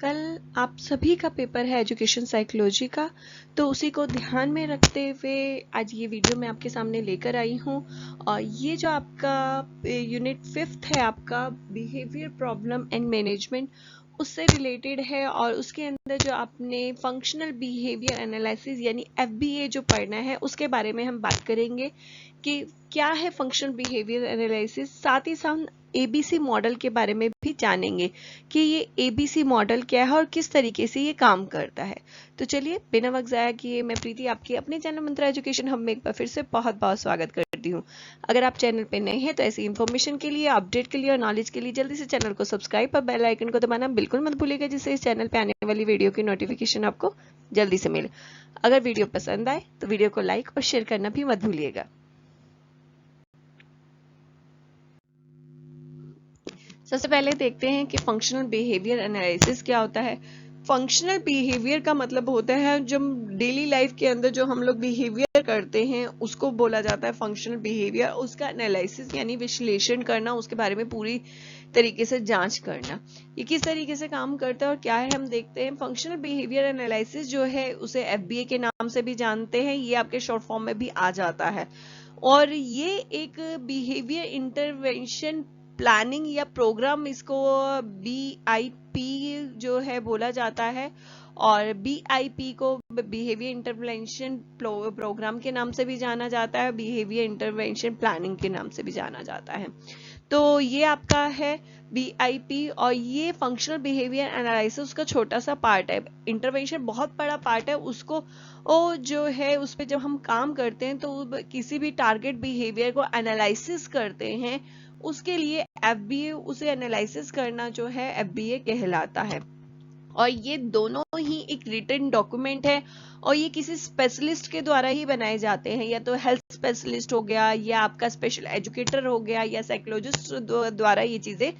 कल आप सभी का पेपर है एजुकेशन साइकोलॉजी का, तो उसी को ध्यान में रखते हुए आज ये वीडियो मैं आपके सामने लेकर आई हूँ। और ये जो आपका यूनिट 5th है, आपका बिहेवियर प्रॉब्लम एंड मैनेजमेंट, उससे रिलेटेड है। और उसके अंदर जो आपने फंक्शनल बिहेवियर एनालिसिस यानी FBA जो पढ़ना है, उसके बारे में हम बात करेंगे कि क्या है फंक्शनल बिहेवियर एनालिसिस। साथ ही साथ ABC मॉडल के बारे में भी जानेंगे कि ये ABC मॉडल क्या है और किस तरीके से ये काम करता है। तो चलिए बिना वक्त ज़ाया किए मैं प्रीति आपकी अपने चैनल मंत्रा एजुकेशन हब में एक बार फिर से बहुत बहुत स्वागत करती हूँ। अगर आप चैनल पे नए हैं तो ऐसी इन्फॉर्मेशन के लिए, अपडेट के लिए और नॉलेज के लिए जल्दी से चैनल को सब्सक्राइब और बेल आइकन को दबाना बिल्कुल मत भूलिएगा, जिससे इस चैनल पे आने वाली वीडियो की नोटिफिकेशन आपको जल्दी से मिले। अगर वीडियो पसंद आए तो वीडियो को लाइक और शेयर करना भी मत भूलिएगा। सबसे पहले देखते हैं कि फंक्शनल बिहेवियर एनालिसिस क्या होता है। फंक्शनल बिहेवियर का मतलब होता है जो डेली लाइफ के अंदर जो हम लोग बिहेवियर करते हैं उसको बोला जाता है फंक्शनल बिहेवियर। उसका एनालिसिस यानी विश्लेषण करना, उसके बारे में पूरी तरीके से जांच करना, ये किस तरीके से काम करता है और क्या है हम देखते हैं। फंक्शनल बिहेवियर एनालिसिस जो है उसे FBA के नाम से भी जानते हैं, ये आपके शॉर्ट फॉर्म में भी आ जाता है। और ये एक बिहेवियर इंटरवेंशन प्लानिंग या प्रोग्राम, इसको BIP जो है बोला जाता है। और BIP को बिहेवियर इंटरवेंशन प्रोग्राम के नाम से भी जाना जाता है, बिहेवियर इंटरवेंशन प्लानिंग के नाम से भी जाना जाता है। तो ये आपका है BIP। और ये फंक्शनल बिहेवियर एनालिसिस का छोटा सा पार्ट है। इंटरवेंशन बहुत बड़ा पार्ट है, उसको जो है उस पर जब हम काम करते हैं तो किसी भी टारगेट बिहेवियर को एनालिसिस करते हैं, उसके लिए FBA, उसे एनालिसिस करना जो है FBA कहलाता है। और ये दोनों ही एक रिटन डॉक्यूमेंट है और ये किसी स्पेशलिस्ट के द्वारा ही बनाए जाते हैं, या तो हेल्थ स्पेशलिस्ट हो गया, या आपका स्पेशल एजुकेटर हो गया, या साइकोलॉजिस्ट द्वारा ये चीजें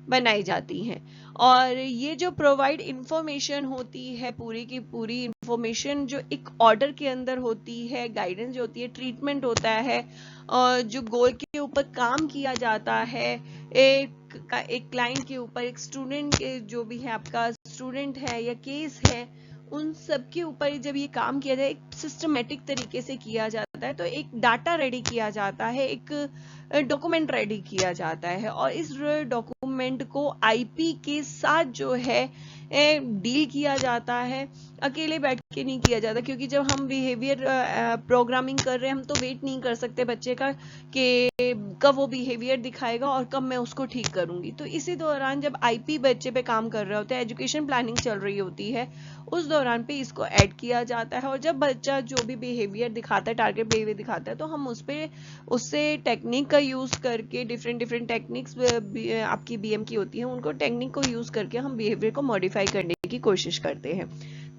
बनाई जाती हैं। और ये जो प्रोवाइड इंफॉर्मेशन होती है, पूरी की पूरी इंफॉर्मेशन जो एक ऑर्डर के अंदर होती है, गाइडेंस जो होती है, ट्रीटमेंट होता है, और जो गोल के ऊपर काम किया जाता है, एक क्लाइंट के ऊपर, एक स्टूडेंट के, जो भी है आपका स्टूडेंट है या केस है, उन सब के ऊपर जब ये काम किया जाए, एक सिस्टमेटिक तरीके से किया जाता है, तो एक डाटा रेडी किया जाता है, एक डॉक्यूमेंट रेडी किया जाता है। और इस डॉक्यूमेंट को IP के साथ जो है डील किया जाता है, अकेले बैठ के नहीं किया जाता। क्योंकि जब हम बिहेवियर प्रोग्रामिंग कर रहे हैं, हम तो वेट नहीं कर सकते बच्चे का कि कब वो बिहेवियर दिखाएगा और कब मैं उसको ठीक करूंगी। तो इसी दौरान जब IP बच्चे पे काम कर रहे होते हैं, एजुकेशन प्लानिंग चल रही होती है, उस दौरान पे इसको ऐड किया जाता है। और जब बच्चा जो भी बिहेवियर दिखाता है, टारगेट बिहेवियर दिखाता है, तो हम उससे टेक्निक का यूज करके, डिफरेंट टेक्निक्स आपकी BM की होती है, उनको टेक्निक को यूज करके हम बिहेवियर को मॉडिफाई करने की कोशिश करते हैं।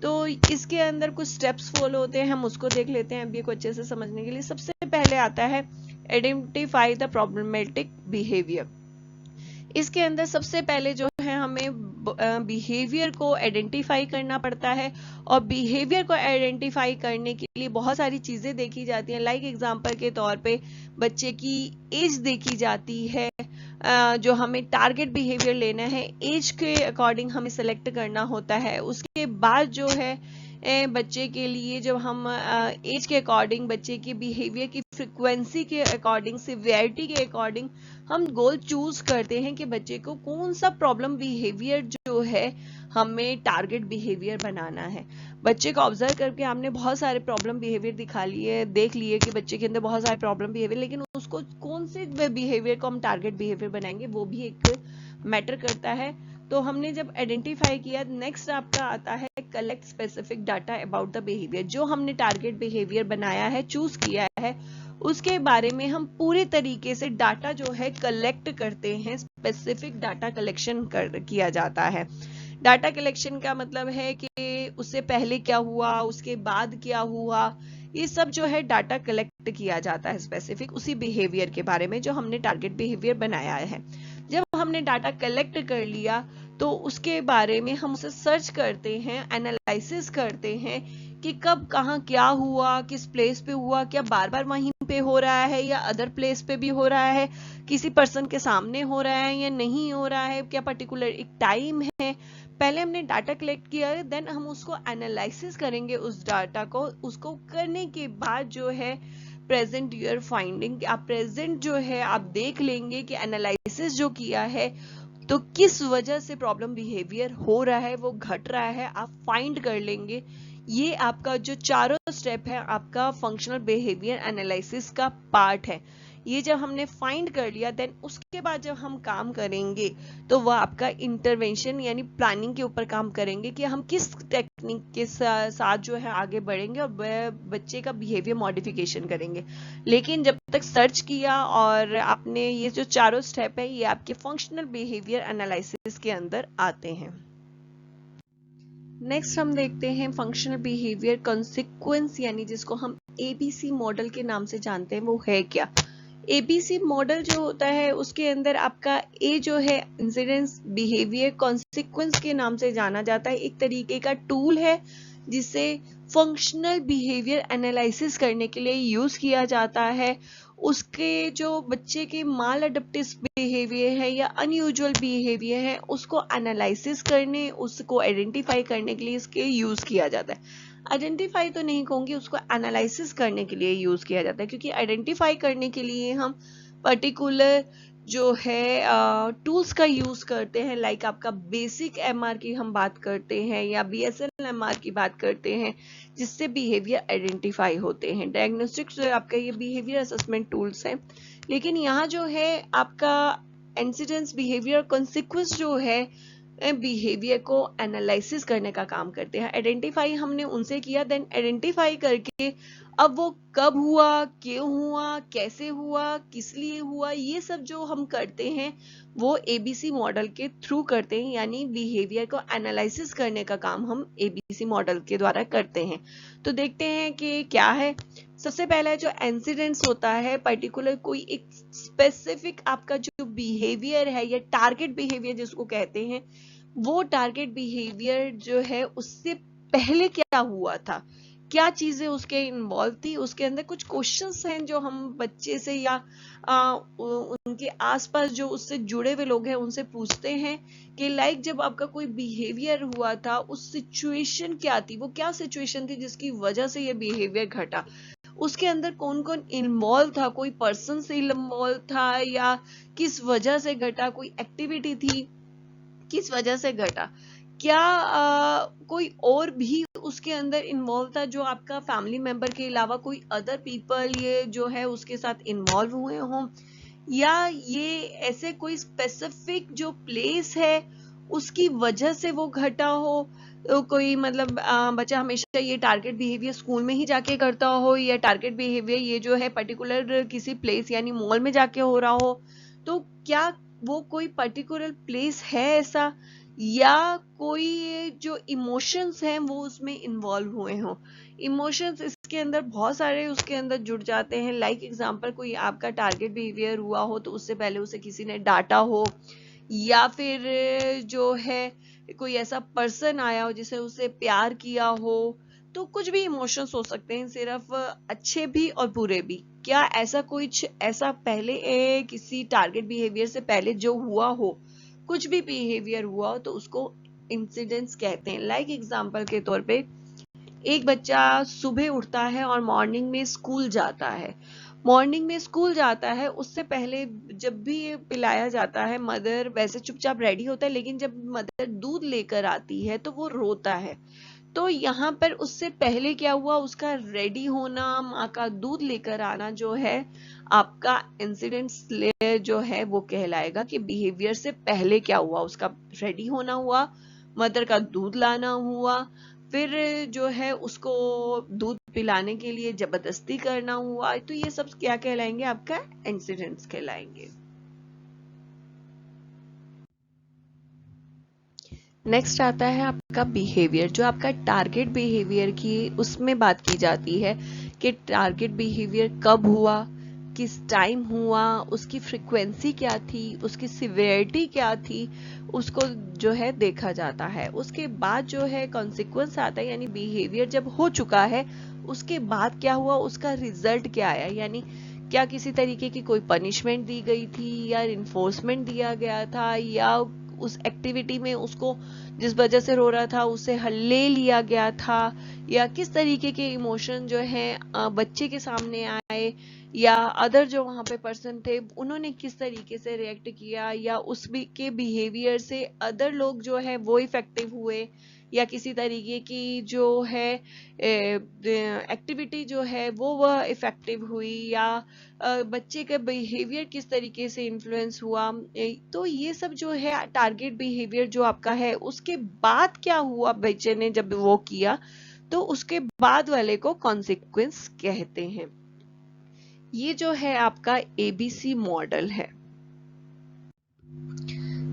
तो इसके अंदर कुछ स्टेप्स फॉलो होते हैं, हम उसको देख लेते हैं FBA को अच्छे से समझने के लिए। सबसे पहले आता है आइडेंटिफाई द प्रॉब्लमेटिक बिहेवियर। इसके अंदर सबसे पहले जो है हमें बिहेवियर को आइडेंटिफाई करना पड़ता है। और बिहेवियर को आइडेंटिफाई करने के लिए बहुत सारी चीजें देखी जाती हैं। लाइक एग्जांपल के तौर पे बच्चे की एज देखी जाती है। जो हमें टारगेट बिहेवियर लेना है, एज के अकॉर्डिंग हमें सेलेक्ट करना होता है। उसके बाद जो है बच्चे के लिए जब हम एज के अकॉर्डिंग, बच्चे की बिहेवियर की फ्रिक्वेंसी के अकॉर्डिंग, सिवियरिटी के अकॉर्डिंग हम गोल चूज करते हैं कि बच्चे को कौन सा प्रॉब्लम बिहेवियर जो है हमें टारगेट बिहेवियर बनाना है। बच्चे को ऑब्जर्व करके हमने बहुत सारे प्रॉब्लम बिहेवियर दिखा लिए, देख लिए कि बच्चे के अंदर बहुत सारे प्रॉब्लम बिहेवियर, लेकिन उसको कौन से बिहेवियर को हम टारगेट बिहेवियर बनाएंगे, वो भी एक मैटर करता है। तो हमने जब आइडेंटिफाई किया, नेक्स्ट आपका आता है collect specific data about the behaviour. जो हमने टारगेट बिहेवियर बनाया है, चूज किया है, उसके बारे में हम पूरे तरीके से डाटा जो है कलेक्ट करते हैं। स्पेसिफिक डाटा कलेक्शन किया जाता है। डाटा कलेक्शन का मतलब है कि उससे पहले क्या हुआ, उसके बाद क्या हुआ, ये सब जो है डाटा कलेक्ट किया जाता है स्पेसिफिक उसी बिहेवियर के बारे में जो हमने टारगेट बिहेवियर बनाया है। जब हमने डाटा कलेक्ट कर लिया तो उसके बारे में हम उसे सर्च करते हैं, एनालिसिस करते हैं कि कब कहाँ क्या हुआ, किस प्लेस पे हुआ, क्या बार बार वहीं पे हो रहा है या अदर प्लेस पे भी हो रहा है, किसी पर्सन के सामने हो रहा है या नहीं हो रहा है, क्या पर्टिकुलर एक टाइम है, पहले हमने डाटा कलेक्ट किया, देन हम उसको एनालिसिस करेंगे उस डाटा को। उसको करने के बाद जो है प्रेजेंट यूर फाइंडिंग, आप प्रेजेंट जो है आप देख लेंगे कि एनालिसिस जो किया है तो किस वजह से प्रॉब्लम बिहेवियर हो रहा है, वो घट रहा है, आप फाइंड कर लेंगे। ये आपका जो चारों स्टेप है आपका फंक्शनल बिहेवियर एनालिसिस का पार्ट है। ये जब हमने फाइंड कर लिया, देन उसके बाद जब हम काम करेंगे तो वह आपका इंटरवेंशन यानी प्लानिंग के ऊपर काम करेंगे कि हम किस टेक्निक के साथ जो है आगे बढ़ेंगे और बच्चे का बिहेवियर मॉडिफिकेशन करेंगे। लेकिन जब तक सर्च किया और आपने ये जो चारों स्टेप है ये आपके फंक्शनल बिहेवियर एनालिसिस के अंदर आते हैं। नेक्स्ट हम देखते हैं फंक्शनल बिहेवियर कॉन्सिक्वेंस, यानी जिसको हम एबीसी मॉडल के नाम से जानते हैं, वो है क्या। एबीसी मॉडल जो होता है उसके अंदर आपका ए जो है इंसिडेंस, बिहेवियर, कॉन्सिक्वेंस के नाम से जाना जाता है। एक तरीके का टूल है जिसे फंक्शनल बिहेवियर एनालिसिस करने के लिए यूज किया जाता है। उसके जो बच्चे के माल अडप्टिव बिहेवियर है या अनयूजुअल बिहेवियर है उसको एनालिसिस करने, उसको आइडेंटिफाई करने के लिए इसके यूज किया जाता है। आइडेंटिफाई तो नहीं कहूंगी, उसको एनालिसिस करने के लिए यूज किया जाता है, क्योंकि आइडेंटिफाई करने के लिए हम पर्टिकुलर जो है टूल्स का यूज करते हैं। लाइक आपका बेसिक एमआर की हम बात करते हैं या बीएसएल एमआर की बात करते हैं, जिससे बिहेवियर आइडेंटिफाई होते हैं। डायग्नोस्टिक्स आपका ये बिहेवियर असेसमेंट टूल्स हैं। लेकिन यहाँ जो है आपका इंसिडेंस, बिहेवियर, कॉन्सिक्वेंस जो है बिहेवियर को एनालिसिस करने का काम करते हैं। आइडेंटिफाई हमने उनसे किया, देन आइडेंटिफाई करके अब वो कब हुआ, क्यों हुआ, कैसे हुआ, किस लिए हुआ, ये सब जो हम करते हैं वो एबीसी मॉडल के थ्रू करते हैं। यानी बिहेवियर को एनालिसिस करने का काम हम एबीसी मॉडल के द्वारा करते हैं। तो देखते हैं कि क्या है। सबसे पहला जो इंसिडेंट्स होता है, पर्टिकुलर कोई एक स्पेसिफिक आपका जो बिहेवियर है या टारगेट बिहेवियर जिसको कहते हैं, वो टारगेट बिहेवियर जो है उससे पहले क्या हुआ था, क्या चीजें उसके इन्वॉल्व थी। उसके अंदर कुछ क्वेश्चंस हैं जो हम बच्चे से या उनके आसपास जो उससे जुड़े हुए लोग हैं उनसे पूछते हैं कि लाइक जब आपका कोई बिहेवियर हुआ था उस सिचुएशन क्या थी, वो क्या सिचुएशन थी जिसकी वजह से ये बिहेवियर घटा, उसके अंदर कौन कौन इन्वॉल्व था, कोई पर्सन से इन्वॉल्व था या किस वजह से घटा, कोई एक्टिविटी थी किस वजह से घटा, क्या कोई और भी उसके अंदर इन्वॉल्व था जो आपका फैमिली मेंबर के अलावा कोई अदर पीपल ये जो है उसके साथ इन्वॉल्व हुए हों, या ये ऐसे कोई स्पेसिफिक जो प्लेस है उसकी वजह से वो घटा हो। तो कोई मतलब बच्चा हमेशा ये टारगेट बिहेवियर स्कूल में ही जाके करता हो या टारगेट बिहेवियर ये जो है पर्टिकुलर किसी प्लेस यानी मॉल में जाके हो रहा हो, तो क्या वो कोई पर्टिकुलर प्लेस है ऐसा, या कोई जो इमोशंस हैं वो उसमें इन्वॉल्व हुए हों। इमोशंस इसके अंदर बहुत सारे उसके अंदर जुड़ जाते हैं। लाइक एग्जांपल, कोई आपका टारगेट बिहेवियर हुआ हो तो उससे पहले उसे किसी ने डांटा हो, या फिर जो है कोई ऐसा पर्सन आया हो जिसे उसे प्यार किया हो, तो कुछ भी इमोशंस हो सकते हैं, सिर्फ अच्छे भी और बुरे भी। क्या ऐसा कुछ ऐसा पहले किसी टारगेट बिहेवियर से पहले जो हुआ हो, कुछ भी बिहेवियर हुआ हो, तो उसको इंसिडेंट्स कहते हैं। लाइक एग्जांपल के तौर पे एक बच्चा सुबह उठता है और मॉर्निंग में स्कूल जाता है। मॉर्निंग में स्कूल जाता है, उससे पहले जब भी ये पिलाया जाता है, मदर वैसे चुपचाप रेडी होता है, लेकिन जब मदर दूध लेकर आती है तो वो रोता है। तो यहाँ पर उससे पहले क्या हुआ, उसका रेडी होना, माँ का दूध लेकर आना जो है आपका इंसिडेंट्स जो है वो कहलाएगा कि बिहेवियर से पहले क्या हुआ। उसका रेडी होना हुआ, मदर का दूध लाना हुआ, फिर जो है उसको दूध पिलाने के लिए जबरदस्ती करना हुआ, तो ये सब क्या कहलाएंगे, आपका इंसिडेंट्स कहलाएंगे। नेक्स्ट आता है आपका बिहेवियर, जो आपका टारगेट बिहेवियर की उसमें बात की जाती है कि टारगेट बिहेवियर कब हुआ, किस टाइम हुआ, उसकी फ्रीक्वेंसी क्या थी, उसकी सिवियरिटी क्या थी, उसको जो है देखा जाता है। उसके बाद जो है कॉन्सिक्वेंस आता है, यानी बिहेवियर जब हो चुका है उसके बाद क्या हुआ, उसका रिजल्ट क्या आया, यानी क्या किसी तरीके की कोई पनिशमेंट दी गई थी या इन्फोर्समेंट दिया गया था, या उस एक्टिविटी में उसको जिस वजह से रो रहा था उसे ले लिया गया था, या किस तरीके के इमोशन जो है बच्चे के सामने आए, या अदर जो वहां पे पर्सन थे उन्होंने किस तरीके से रिएक्ट किया, या उस के बिहेवियर से अदर लोग जो है वो इफेक्टिव हुए, या किसी तरीके की जो है एक्टिविटी जो है वो इफेक्टिव हुई, या बच्चे का बिहेवियर किस तरीके से इन्फ्लुएंस हुआ। तो ये सब जो है टारगेट बिहेवियर जो आपका है, उसके बाद क्या हुआ बच्चे ने जब वो किया, तो उसके बाद वाले को कॉन्सिक्वेंस कहते हैं। ये जो है आपका एबीसी मॉडल है।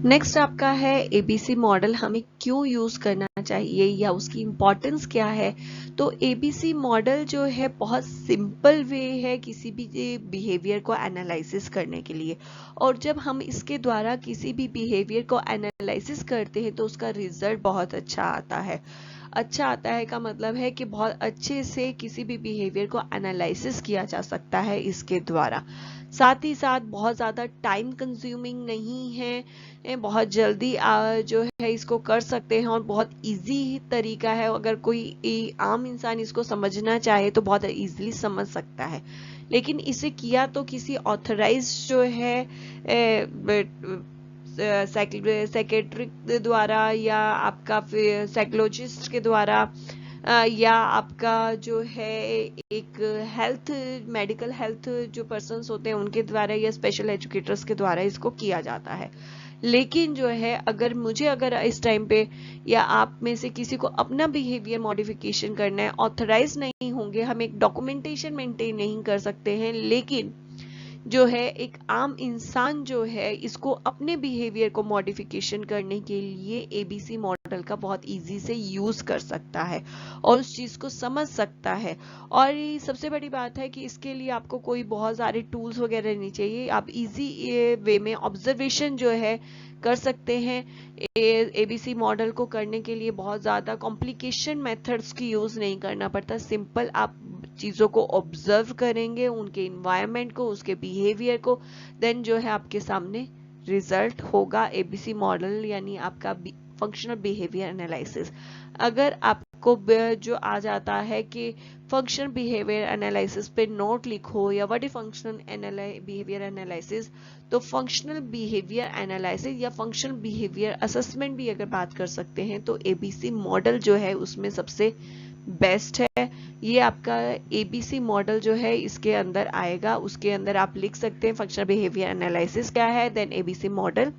नेक्स्ट आपका है एबीसी मॉडल हमें क्यों यूज करना चाहिए या उसकी इंपॉर्टेंस क्या है। तो एबीसी मॉडल जो है बहुत सिंपल वे है किसी भी बिहेवियर को एनालिसिस करने के लिए, और जब हम इसके द्वारा किसी भी बिहेवियर को एनालिसिस करते हैं तो उसका रिजल्ट बहुत अच्छा आता है। अच्छा आता है का मतलब है कि बहुत अच्छे से किसी भी बिहेवियर को एनालिसिस किया जा सकता है इसके द्वारा। साथ ही साथ बहुत ज़्यादा टाइम कंज्यूमिंग नहीं है, बहुत जल्दी जो है इसको कर सकते हैं और बहुत इजी तरीका है। अगर कोई आम इंसान इसको समझना चाहे तो बहुत इजीली समझ सकता है, लेकिन इसे किया तो किसी ऑथराइज जो है साइकेट्रिक द्वारा या आपका साइकोलॉजिस्ट के द्वारा या आपका जो है एक हेल्थ मेडिकल हेल्थ जो पर्सन्स होते हैं उनके द्वारा या स्पेशल एजुकेटर्स के द्वारा इसको किया जाता है। लेकिन जो है अगर इस टाइम पे या आप में से किसी को अपना बिहेवियर मॉडिफिकेशन करना है, ऑथराइज नहीं होंगे, हम एक डॉक्यूमेंटेशन मेंटेन नहीं कर सकते हैं, लेकिन जो है एक आम इंसान जो है इसको अपने बिहेवियर को मॉडिफिकेशन करने के लिए एबीसी मॉडल का बहुत इजी से यूज कर सकता है और उस चीज को समझ सकता है। और सबसे बड़ी बात है कि इसके लिए आपको कोई बहुत सारे टूल्स वगैरह नहीं चाहिए, आप इजी वे में ऑब्जर्वेशन जो है कर सकते हैं। एबीसी मॉडल को करने के लिए बहुत ज्यादा कॉम्प्लिकेशन मेथड्स की यूज नहीं करना पड़ता, सिंपल आप चीजों को ऑब्जर्व करेंगे, उनके इन्वायरमेंट को, उसके बिहेवियर को, देन जो है आपके सामने रिजल्ट होगा एबीसी मॉडल यानी आपका फंक्शनल बिहेवियर एनालिसिस। अगर आपको जो आ जाता है कि फंक्शनल बिहेवियर एनालिसिस पे नोट लिखो या what is functional behaviour analysis, तो फंक्शनल बिहेवियर एनालिसिस या फंक्शनल बिहेवियर असेसमेंट भी अगर बात कर सकते हैं तो एबीसी मॉडल जो है उसमें सबसे बेस्ट है। ये आपका एबीसी मॉडल जो है इसके अंदर आएगा, उसके अंदर आप लिख सकते हैं फंक्शनल बिहेवियर एनालिसिस क्या है, देन एबीसी मॉडल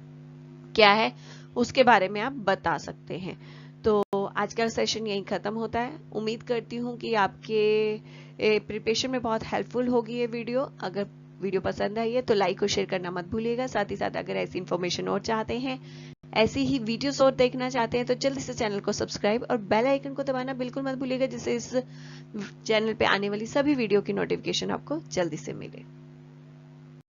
क्या है, उसके बारे में आप बता सकते हैं। तो आज का सेशन यहीं खत्म होता है। उम्मीद करती हूँ कि आपके प्रिपरेशन में बहुत हेल्पफुल होगी ये वीडियो। अगर वीडियो पसंद आई है तो लाइक और शेयर करना मत भूलिएगा। साथ ही साथ अगर ऐसी इन्फॉर्मेशन और चाहते हैं, ऐसी ही वीडियोस और देखना चाहते हैं तो जल्दी से चैनल को सब्सक्राइब और बेल आइकन को दबाना बिल्कुल मत भूलिएगा, जिससे इस चैनल पे आने वाली सभी वीडियो की नोटिफिकेशन आपको जल्दी से मिले।